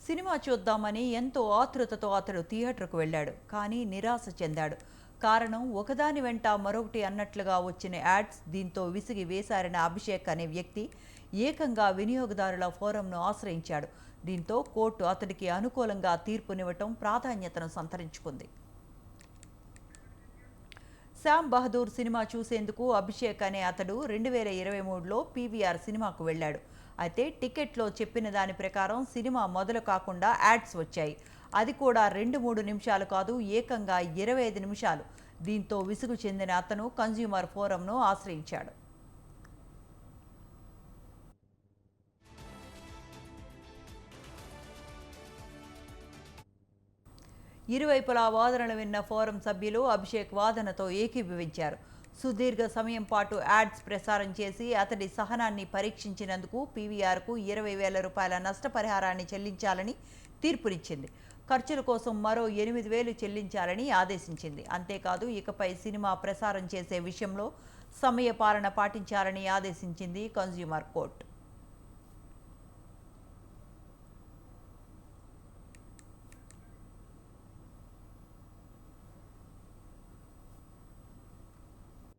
Cinema చూద్దామని ఎంతో ఆతృతతో అతడు థియేటర్కు వెళ్ళాడు. కానీ నిరాశ చెందాడు. కారణం ఒకదాని వెంట మరొకటి అన్నట్లుగా వచ్చిన యాడ్స్. దీంతో విసిగి వేసారిన అభిషేక్ అనే వ్యక్తి ఏకంగా వినియోగదారుల ఫోరంను ఆశ్రయించాడు. దీంతో కోర్టు అతడికి అనుకూలంగా తీర్పునివ్వటం ప్రాధాన్యతను సంతరించుకుంది. శ్యామ్ బహదూర్ సినిమా చూసేందుకు అభిషేక్ అనే అతడు 2023లో పీవీఆర్ సినిమాకు వెళ్ళాడు. అయితే టికెట్లో చెప్పిన దాని ప్రకారం సినిమా మొదలు కాకుండా యాడ్స్ వచ్చాయి. అది కూడా 2-3 నిమిషాలు కాదు, ఏకంగా 25 నిమిషాలు. దీంతో విసుగు చెందిన అతను కన్జ్యూమర్ ఫోరంను ఆశ్రయించాడు. ఇరువైపులా వాదనలు విన్న ఫోరం సభ్యులు అభిషేక్ వాదనతో ఏకీభవించారు. సుదీర్ఘ సమయం పాటు యాడ్స్ ప్రసారం చేసి అతడి సహనాన్ని పరీక్షించినందుకు పీవీఆర్కు 20,000 రూపాయల నష్టపరిహారాన్ని చెల్లించాలని తీర్పునిచ్చింది. ఖర్చుల కోసం మరో 8,000 చెల్లించాలని ఆదేశించింది. అంతేకాదు, ఇకపై సినిమా ప్రసారం చేసే విషయంలో సమయపాలన పాటించాలని ఆదేశించింది కన్జ్యూమర్ కోర్టు.